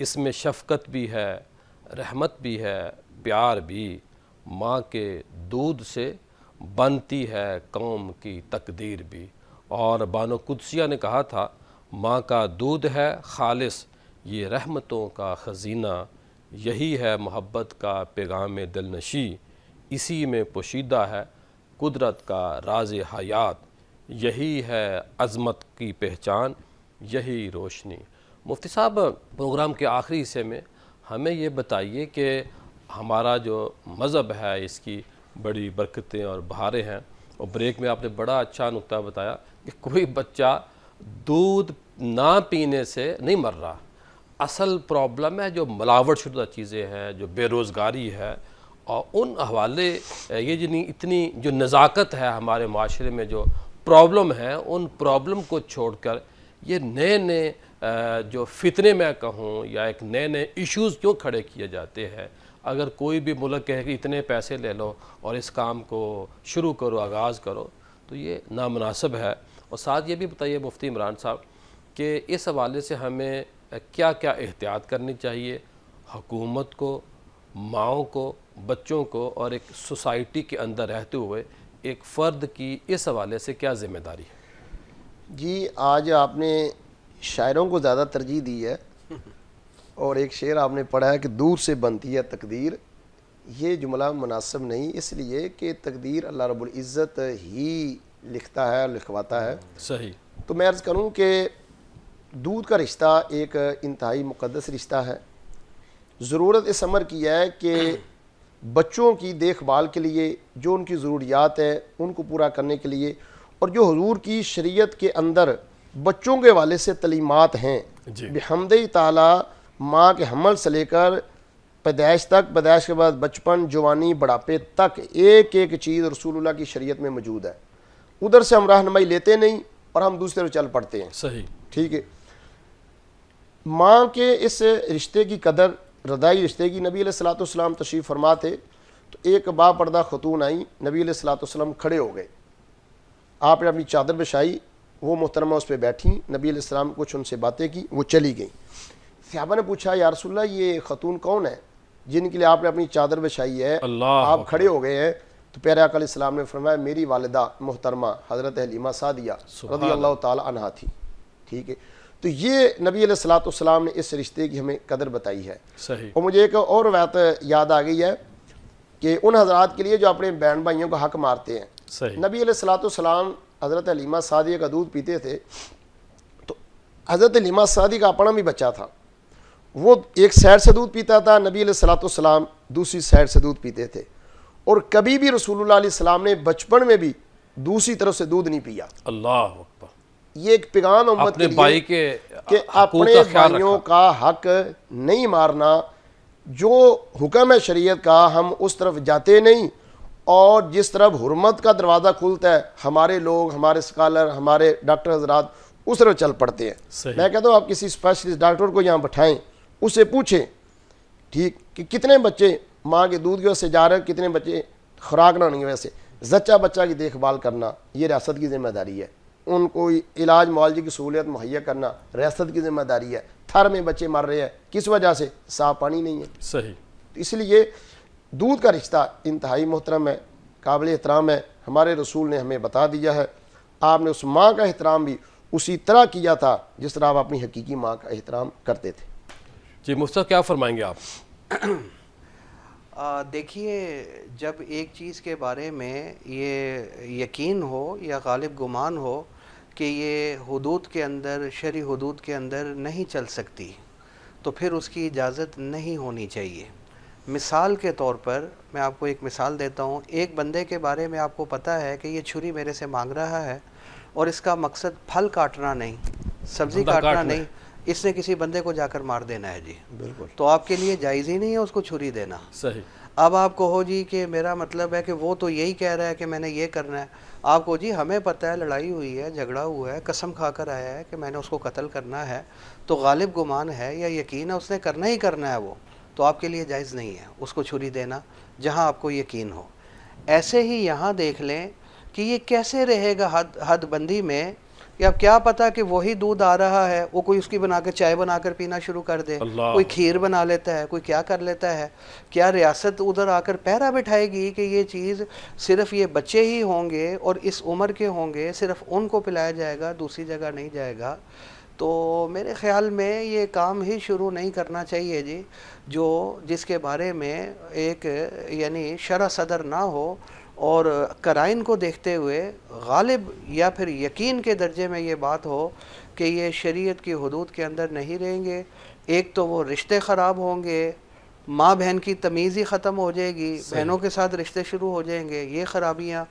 اس میں شفقت بھی ہے، رحمت بھی ہے، پیار بھی، ماں کے دودھ سے بنتی ہے قوم کی تقدیر بھی۔ اور بانو قدسیہ نے کہا تھا، ماں کا دودھ ہے خالص یہ رحمتوں کا خزینہ، یہی ہے محبت کا پیغام دل نشی، اسی میں پوشیدہ ہے قدرت کا راز حیات، یہی ہے عظمت کی پہچان، یہی روشنی۔ مفتی صاحب، پروگرام کے آخری حصے میں ہمیں یہ بتائیے کہ ہمارا جو مذہب ہے اس کی بڑی برکتیں اور بہاریں ہیں، اور بریک میں آپ نے بڑا اچھا نکتہ بتایا کہ کوئی بچہ دودھ نہ پینے سے نہیں مر رہا، اصل پرابلم ہے جو ملاوٹ شدہ چیزیں ہیں، جو بے روزگاری ہے، اور ان حوالے یہ اتنی جو نزاکت ہے ہمارے معاشرے میں جو پرابلم ہے، ان پرابلم کو چھوڑ کر یہ نئے نئے جو فتنے میں کہوں یا ایک نئے نئے ایشوز کیوں کھڑے کیے جاتے ہیں؟ اگر کوئی بھی ملک کہے کہ اتنے پیسے لے لو اور اس کام کو شروع کرو، آغاز کرو، تو یہ نامناسب ہے۔ اور ساتھ یہ بھی بتائیے مفتی عمران صاحب کہ اس حوالے سے ہمیں کیا کیا احتیاط کرنی چاہیے، حکومت کو، ماؤں کو، بچوں کو، اور ایک سوسائٹی کے اندر رہتے ہوئے ایک فرد کی اس حوالے سے کیا ذمہ داری ہے؟ جی، آج آپ نے شاعروں کو زیادہ ترجیح دی ہے، اور ایک شعر آپ نے پڑھا ہے کہ دور سے بنتی ہے تقدیر۔ یہ جملہ مناسب نہیں، اس لیے کہ تقدیر اللہ رب العزت ہی لکھتا ہے اور لکھواتا ہے. صحیح. تو میں عرض کروں کہ دودھ کا رشتہ ایک انتہائی مقدس رشتہ ہے. ضرورت اس امر کی ہے کہ بچوں کی دیکھ بھال کے لیے جو ان کی ضروریات ہے ان کو پورا کرنے کے لیے، اور جو حضور کی شریعت کے اندر بچوں کے حوالے سے تعلیمات ہیں بحمد تعالیٰ، ماں کے حمل سے لے کر پیدائش تک، پیدائش کے بعد بچپن، جوانی، بڑھاپے تک ایک ایک چیز رسول اللہ کی شریعت میں موجود ہے. ادھر سے ہم رہنمائی لیتے نہیں اور ہم دوسرے چل پڑتے ہیں. صحیح. ٹھیک ہے. ماں کے اس رشتے کی قدر، رضائی رشتے کی، نبی علیہ الصلوۃ والسلام تشریف فرما تھے تو ایک باپردہ خاتون آئی، نبی علیہ الصلوۃ والسلام کھڑے ہو گئے، آپ نے اپنی چادر بچھائی، وہ محترمہ اس پہ بیٹھی، نبی علیہ السلام کچھ ان سے باتیں کی، وہ چلی گئیں. صحابہ نے پوچھا یا رسول اللہ یہ خاتون کون ہے جن کے لیے آپ نے اپنی چادر بچھائی ہے، آپ کھڑے ہو گئے ہیں؟ تو پیارے آقا علیہ السلام نے فرمایا میری والدہ محترمہ حضرت حلیمہ سعدیہ رضی اللہ تعالی عنہا تھی. ٹھیک ہے. تو یہ نبی علیہ الصلوۃ والسلام نے اس رشتے کی ہمیں قدر بتائی ہے. صحیح. اور مجھے ایک اور روایت یاد آ گئی ہے کہ ان حضرات کے لیے جو اپنے بہن بھائیوں کا حق مارتے ہیں. صحیح. نبی علیہ الصلوۃ والسلام حضرت حلیمہ سعدیہ کا دودھ پیتے تھے، تو حضرت حلیمہ سعدیہ کا اپنا بھی بچہ تھا، وہ ایک سائڈ سے دودھ پیتا تھا، نبی علیہ الصلوۃ والسلام دوسری سائڈ سے دودھ پیتے تھے، اور کبھی بھی رسول اللہ علیہ السلام نے بچپن میں بھی دوسری طرف سے دودھ نہیں پیا. اللہ اکبر. یہ ایک پیغام امت کے اپنے بھائی لیے کے کہ اپنے بھائیوں کا حق نہیں مارنا، جو حکم ہے شریعت کا ہم اس طرف جاتے نہیں، اور جس طرف حرمت کا دروازہ کھلتا ہے ہمارے لوگ، ہمارے اسکالر، ہمارے ڈاکٹر حضرات اس طرف چل پڑتے ہیں. میں کہتا ہوں آپ کسی اسپیشلسٹ ڈاکٹر کو یہاں بٹھائیں، اس سے پوچھیں ٹھیک کہ کتنے بچے ماں کے دودھ کی وجہ سے جا رہے ہیں، کتنے بچے خوراک نہ ہونے کی وجہ سے. زچہ بچہ کی دیکھ بھال کرنا یہ ریاست کی ذمہ داری ہے، ان کو علاج معالجے کی سہولت مہیا کرنا ریاست کی ذمہ داری ہے. تھر میں بچے مر رہے ہیں کس وجہ سے؟ صاف پانی نہیں ہے. صحیح. اس لیے دودھ کا رشتہ انتہائی محترم ہے، قابل احترام ہے. ہمارے رسول نے ہمیں بتا دیا ہے، آپ نے اس ماں کا احترام بھی اسی طرح کیا تھا جس طرح آپ اپنی حقیقی ماں کا احترام کرتے تھے. جی مفتی صاحب کیا فرمائیں گے آپ؟ دیکھیے، جب ایک چیز کے بارے میں یہ یقین ہو یا غالب گمان ہو کہ یہ حدود کے اندر، شرعی حدود کے اندر نہیں چل سکتی، تو پھر اس کی اجازت نہیں ہونی چاہیے. مثال کے طور پر میں آپ کو ایک مثال دیتا ہوں. ایک بندے کے بارے میں آپ کو پتہ ہے کہ یہ چھری میرے سے مانگ رہا ہے اور اس کا مقصد پھل کاٹنا نہیں، سبزی کاٹنا نہیں، اس نے کسی بندے کو جا کر مار دینا ہے. جی بالکل. تو آپ کے لیے جائز ہی نہیں ہے اس کو چھری دینا. صحیح. اب آپ کہو جی کہ میرا مطلب ہے کہ وہ تو یہی کہہ رہا ہے کہ میں نے یہ کرنا ہے. آپ کو جی ہمیں پتہ ہے لڑائی ہوئی ہے، جھگڑا ہوا ہے، قسم کھا کر آیا ہے کہ میں نے اس کو قتل کرنا ہے، تو غالب گمان ہے یا یقین ہے اس نے کرنا ہی کرنا ہے وہ، تو آپ کے لیے جائز نہیں ہے اس کو چھری دینا جہاں آپ کو یقین ہو. ایسے ہی یہاں دیکھ لیں کہ یہ کیسے رہے گا حد بندی میں، کہ اب کیا پتا کہ وہی دودھ آ رہا ہے، وہ کوئی اس کی بنا کے چائے بنا کر پینا شروع کر دے، کوئی کھیر بنا لیتا ہے، کوئی کیا کر لیتا ہے. کیا ریاست ادھر آ کر پہرا بٹھائے گی کہ یہ چیز صرف یہ بچے ہی ہوں گے اور اس عمر کے ہوں گے، صرف ان کو پلایا جائے گا، دوسری جگہ نہیں جائے گا؟ تو میرے خیال میں یہ کام ہی شروع نہیں کرنا چاہیے جی، جس کے بارے میں ایک یعنی شرح صدر نہ ہو، اور قرائن کو دیکھتے ہوئے غالب یا پھر یقین کے درجے میں یہ بات ہو کہ یہ شریعت کی حدود کے اندر نہیں رہیں گے. ایک تو وہ رشتے خراب ہوں گے، ماں بہن کی تمیز ہی ختم ہو جائے گی، بہنوں کے ساتھ رشتے شروع ہو جائیں گے، یہ خرابیاں.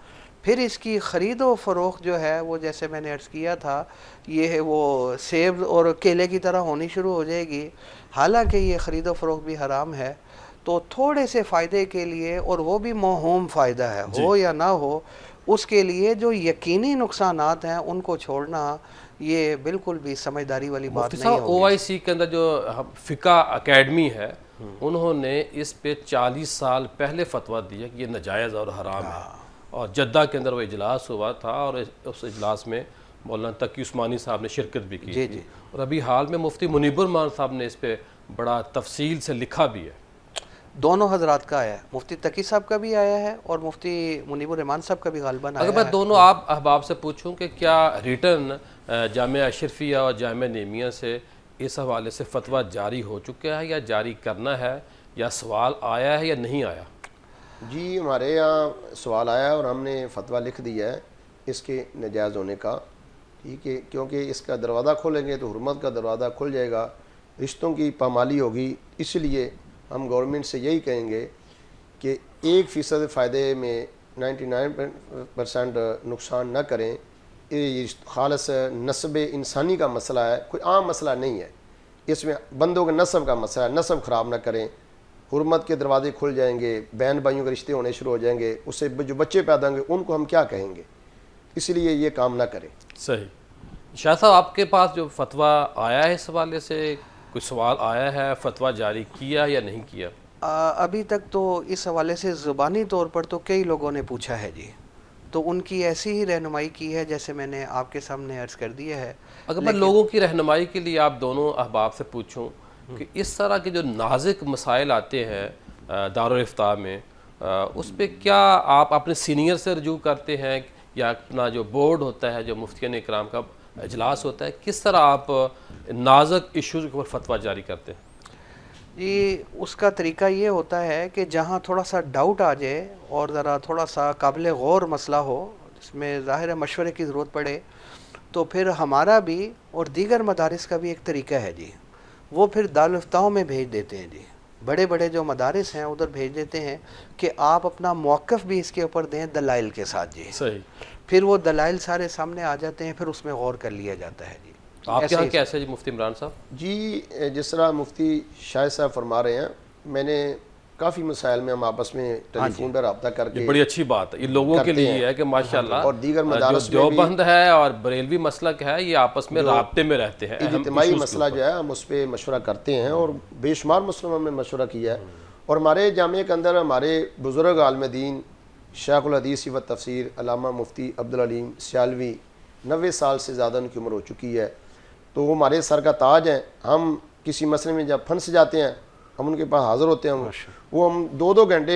پھر اس کی خرید و فروخت جو ہے وہ جیسے میں نے عرض کیا تھا، یہ وہ سیب اور کیلے کی طرح ہونی شروع ہو جائے گی. حالانکہ یہ خرید و فروخت بھی حرام ہے. تو تھوڑے سے فائدے کے لیے، اور وہ بھی موہوم فائدہ ہے، ہو یا نہ ہو، اس کے لیے جو یقینی نقصانات ہیں ان کو چھوڑنا یہ بالکل بھی سمجھداری والی بات نہیں ہوگی. OIC کے اندر جو فقہ اکیڈمی ہے، انہوں نے اس پہ 40 سال پہلے فتویٰ دیا کہ یہ ناجائز اور حرام ہے، اور جدہ کے اندر وہ اجلاس ہوا تھا، اور اس اجلاس میں مولانا تقی عثمانی صاحب نے شرکت بھی کی تھی. اور ابھی حال میں مفتی منیب الرحمان صاحب نے اس پہ بڑا تفصیل سے لکھا بھی ہے. دونوں حضرات کا آیا ہے، مفتی تقی صاحب کا بھی آیا ہے اور مفتی منیب الرحمان صاحب کا بھی غالباً آیا ہے. اگر میں دونوں آپ احباب سے پوچھوں کہ کیا ریٹرن جامعہ اشرفیہ اور جامعہ نعیمیہ سے اس حوالے سے فتویٰ جاری ہو چکا ہے یا جاری کرنا ہے، یا سوال آیا ہے یا نہیں آیا؟ جی ہمارے یہاں سوال آیا ہے اور ہم نے فتویٰ لکھ دیا ہے اس کے ناجائز ہونے کا، ٹھیک ہے، کیونکہ اس کا دروازہ کھولیں گے تو حرمت کا دروازہ کھل جائے گا، رشتوں کی پامالی ہوگی۔ اس لیے ہم گورنمنٹ سے یہی کہیں گے کہ 1% فائدے میں 99% نقصان نہ کریں۔ یہ خالص نسب انسانی کا مسئلہ ہے، کوئی عام مسئلہ نہیں ہے، اس میں بندوں کے نسب کا مسئلہ ہے، نسب خراب نہ کریں۔ حرمت کے دروازے کھل جائیں گے، بہن بھائیوں کے رشتے ہونے شروع ہو جائیں گے، اس سے جو بچے پیدا ہوں گے ان کو ہم کیا کہیں گے، اس لیے یہ کام نہ کریں۔ صحیح۔ شاہ صاحب آپ کے پاس جو فتویٰ آیا ہے اس حوالے سے، کوئی سوال آیا ہے، فتویٰ جاری کیا یا نہیں کیا؟ ابھی تک تو اس حوالے سے زبانی طور پر تو کئی لوگوں نے پوچھا ہے جی، تو ان کی ایسی ہی رہنمائی کی ہے جیسے میں نے آپ کے سامنے عرض کر دیا ہے۔ اگر میں لوگوں کی رہنمائی کے لیے آپ دونوں احباب سے پوچھوں کہ اس طرح کے جو نازک مسائل آتے ہیں دارالافتاء میں، اس پہ کیا آپ اپنے سینئر سے رجوع کرتے ہیں یا اپنا جو بورڈ ہوتا ہے، جو مفتیان اکرام کا اجلاس ہوتا ہے، کس طرح آپ نازک ایشوز کے اوپر فتویٰ جاری کرتے ہیں؟ جی اس کا طریقہ یہ ہوتا ہے کہ جہاں تھوڑا سا ڈاؤٹ آ جائے اور ذرا تھوڑا سا قابل غور مسئلہ ہو، اس میں ظاہر ہے مشورے کی ضرورت پڑے، تو پھر ہمارا بھی اور دیگر مدارس کا بھی ایک طریقہ ہے جی، وہ پھر دارالفتاؤں میں بھیج دیتے ہیں جی، بڑے بڑے جو مدارس ہیں ادھر بھیج دیتے ہیں کہ آپ اپنا موقف بھی اس کے اوپر دیں دلائل کے ساتھ جی۔ صحیح۔ پھر وہ دلائل سارے سامنے آ جاتے ہیں، پھر اس میں غور کر لیا جاتا ہے جی۔ آپ کے یہاں کیسے جی مفتی عمران صاحب؟ جی جس طرح مفتی شاہد صاحب فرما رہے ہیں، میں نے کافی مسائل میں ہم آپس میں ٹیلی فون پہ رابطہ کر کے، یہ بڑی اچھی بات ہے، یہ لوگوں کے لیے ہے کہ ماشاءاللہ اور دیگر مدارس جو دیوبند ہے اور بریلوی مسلک ہے یہ آپس میں رابطے میں رہتے ہیں۔ اجتماعی مسئلہ جو ہے ہم اس پہ مشورہ کرتے ہیں، اور بے شمار مسئلوں میں مشورہ کیا ہے، اور ہمارے جامعہ کے اندر ہمارے بزرگ عالم دین شیخ الحدیث و تفسیر علامہ مفتی عبدالعلیم سیالوی 90 سال سے زیادہ ان کی عمر ہو چکی ہے، تو وہ ہمارے سر کا تاج ہیں۔ ہم کسی مسئلے میں جب پھنس جاتے ہیں ہم ان کے پاس حاضر ہوتے ہیں، وہ ہم 2 گھنٹے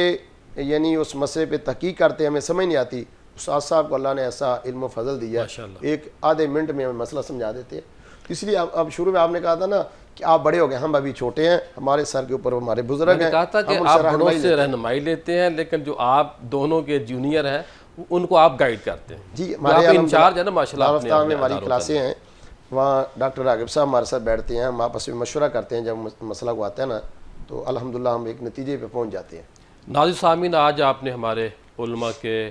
یعنی اس مسئلے پہ تحقیق کرتے ہیں، ہمیں سمجھ نہیں آتی، استاد صاحب کو اللہ نے ایسا علم و فضل دیا ہے، ایک آدھے منٹ میں ہمیں مسئلہ سمجھا دیتے ہیں۔ اس لیے اب شروع میں آپ نے کہا تھا نا کہ آپ بڑے ہو گئے، ہم ابھی چھوٹے ہیں، ہمارے سر کے اوپر ہمارے بزرگ ہیں، کہا تھا کہ آپ بڑوں سے رہنمائی لیتے ہیں، لیکن جو آپ دونوں کے جونیئر ہیں ان کو آپ گائیڈ کرتے ہیں۔ جی ہمارے انچارج ہے نا ماشاءاللہ، دارالفتاء میں ہماری کلاسیں ہیں، وہاں ڈاکٹر راغب صاحب ہمارے ساتھ بیٹھتے ہیں، ہم آپس میں مشورہ کرتے ہیں، جب مسئلہ کو آتا ہے نا تو الحمدللہ ہم ایک نتیجے پہ پہنچ جاتے ہیں۔ ناظرین سامعین، آج آپ نے ہمارے علماء کے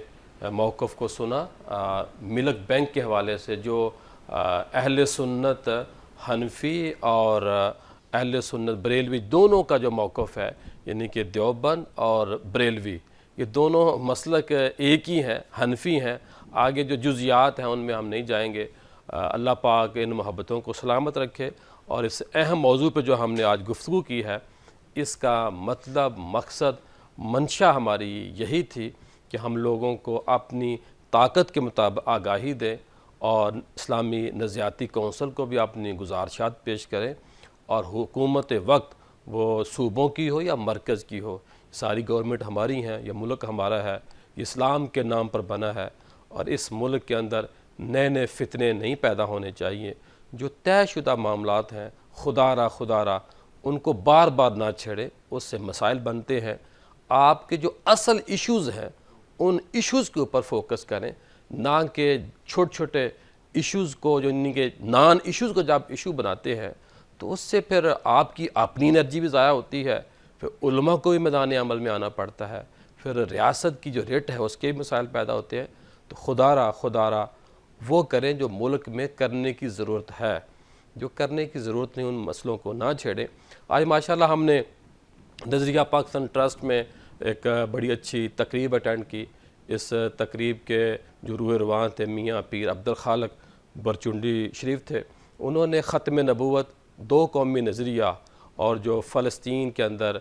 موقف کو سنا ملک بینک کے حوالے سے، جو اہل سنت حنفی اور اہل سنت بریلوی دونوں کا جو موقف ہے، یعنی کہ دیوبند اور بریلوی یہ دونوں مسلک ایک ہی ہیں، حنفی ہیں۔ آگے جو جزیات ہیں ان میں ہم نہیں جائیں گے۔ اللہ پاک ان محبتوں کو سلامت رکھے، اور اس اہم موضوع پہ جو ہم نے آج گفتگو کی ہے، اس کا مطلب، مقصد، منشا ہماری یہی تھی کہ ہم لوگوں کو اپنی طاقت کے مطابق آگاہی دیں، اور اسلامی نظریاتی کونسل کو بھی اپنی گزارشات پیش کریں، اور حکومت وقت وہ صوبوں کی ہو یا مرکز کی ہو، ساری گورنمنٹ ہماری ہیں، یہ ملک ہمارا ہے، یہ اسلام کے نام پر بنا ہے، اور اس ملک کے اندر نئے نئے فتنے نہیں پیدا ہونے چاہیے۔ جو طے شدہ معاملات ہیں خدا را ان کو بار بار نہ چھیڑیں، اس سے مسائل بنتے ہیں۔ آپ کے جو اصل ایشوز ہیں ان ایشوز کے اوپر فوکس کریں، نہ کہ چھوٹے چھوٹے ایشوز کو، جو ان کے نان ایشوز کو جب ایشو بناتے ہیں تو اس سے پھر آپ کی اپنی انرجی بھی ضائع ہوتی ہے، پھر علماء کو بھی میدان عمل میں آنا پڑتا ہے، پھر ریاست کی جو ریٹ ہے اس کے بھی مسائل پیدا ہوتے ہیں۔ تو خدا را وہ کریں جو ملک میں کرنے کی ضرورت ہے، جو کرنے کی ضرورت نہیں ان مسئلوں کو نہ چھیڑیں۔ آج ماشاءاللہ ہم نے نظریہ پاکستان ٹرسٹ میں ایک بڑی اچھی تقریب اٹینڈ کی۔ اس تقریب کے جو روح رواں تھے میاں پیر عبدالخالق برچونڈی شریف تھے، انہوں نے ختم نبوت، 2 قومی نظریہ، اور جو فلسطین کے اندر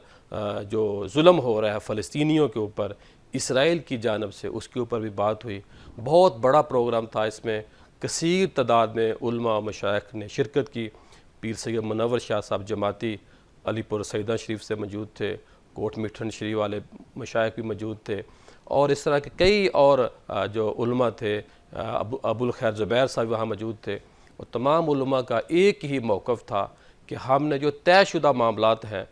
جو ظلم ہو رہا ہے فلسطینیوں کے اوپر اسرائیل کی جانب سے، اس کے اوپر بھی بات ہوئی۔ بہت بڑا پروگرام تھا، اس میں کثیر تعداد میں علماء و مشائخ نے شرکت کی۔ پیر سید منور شاہ صاحب جماعتی علی پور سیدہ شریف سے موجود تھے، کوٹ میٹھن شریف والے مشائخ بھی موجود تھے، اور اس طرح کے کئی اور جو علماء تھے، ابو الخیر زبیر صاحب وہاں موجود تھے۔ اور تمام علماء کا ایک ہی موقف تھا کہ ہم نے جو طے شدہ معاملات ہیں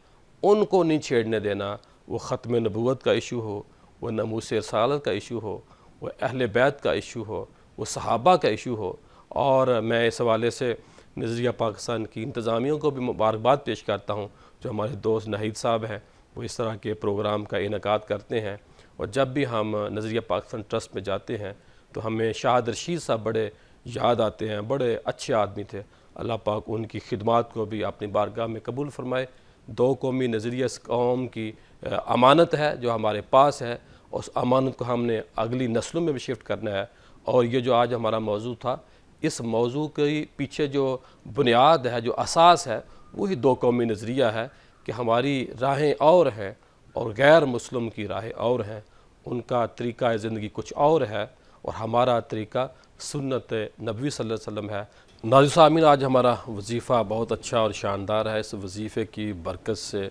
ان کو نہیں چھیڑنے دینا، وہ ختم نبوت کا ایشو ہو، وہ ناموس رسالت کا ایشو ہو، وہ اہل بیت کا ایشو ہو، وہ صحابہ کا ایشو ہو. اور میں اس حوالے سے نظریہ پاکستان کی انتظامیوں کو بھی مبارکباد پیش کرتا ہوں جو ہمارے دوست ناہید صاحب ہیں، وہ اس طرح کے پروگرام کا انعقاد کرتے ہیں. اور جب بھی ہم نظریہ پاکستان ٹرسٹ میں جاتے ہیں تو ہمیں شاہد رشید صاحب بڑے یاد آتے ہیں، بڑے اچھے آدمی تھے. اللہ پاک ان کی خدمات کو بھی اپنی بارگاہ میں قبول فرمائے. دو قومی نظریہ اس قوم کی امانت ہے جو ہمارے پاس ہے، اس امانت کو ہم نے اگلی نسلوں میں بھی شفٹ کرنا ہے. اور یہ جو آج ہمارا موضوع تھا، اس موضوع کے پیچھے جو بنیاد ہے، جو اساس ہے، وہی دو قومی نظریہ ہے کہ ہماری راہیں اور ہیں اور غیر مسلم کی راہیں اور ہیں. ان کا طریقہ زندگی کچھ اور ہے اور ہمارا طریقہ سنت نبوی صلی اللہ علیہ وسلم ہے. ناظرین سامعین، آج ہمارا وظیفہ بہت اچھا اور شاندار ہے. اس وظیفے کی برکت سے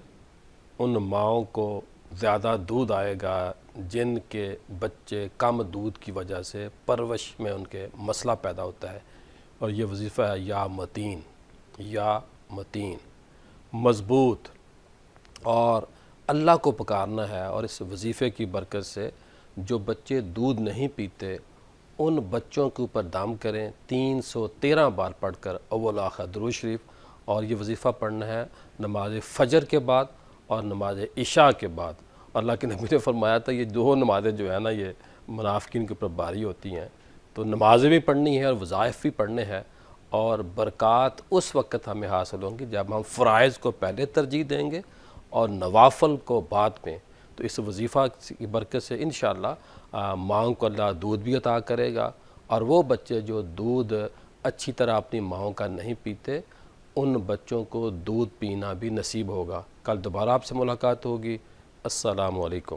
ان ماؤں کو زیادہ دودھ آئے گا جن کے بچے کم دودھ کی وجہ سے پرورش میں ان کے مسئلہ پیدا ہوتا ہے. اور یہ وظیفہ ہے یا متین، یا متین، مضبوط اور اللہ کو پکارنا ہے. اور اس وظیفے کی برکت سے جو بچے دودھ نہیں پیتے ان بچوں کے اوپر دم کریں 313 بار پڑھ کر اول آخر درود شریف. اور یہ وظیفہ پڑھنا ہے نماز فجر کے بعد اور نماز عشاء کے بعد. اللہ کے نبی نے فرمایا تھا یہ دو نمازیں جو ہے نا یہ منافقین کے اوپر باری ہوتی ہیں. تو نمازیں بھی پڑھنی ہے اور وظائف بھی پڑھنے ہیں. اور برکات اس وقت ہمیں حاصل ہوں گی جب ہم فرائض کو پہلے ترجیح دیں گے اور نوافل کو بعد میں. تو اس وظیفہ کی برکت سے انشاءاللہ ماؤں کو اللہ دودھ بھی عطا کرے گا. اور وہ بچے جو دودھ اچھی طرح اپنی ماؤں کا نہیں پیتے ان بچوں کو دودھ پینا بھی نصیب ہوگا. کل دوبارہ آپ سے ملاقات ہوگی. السلام علیکم.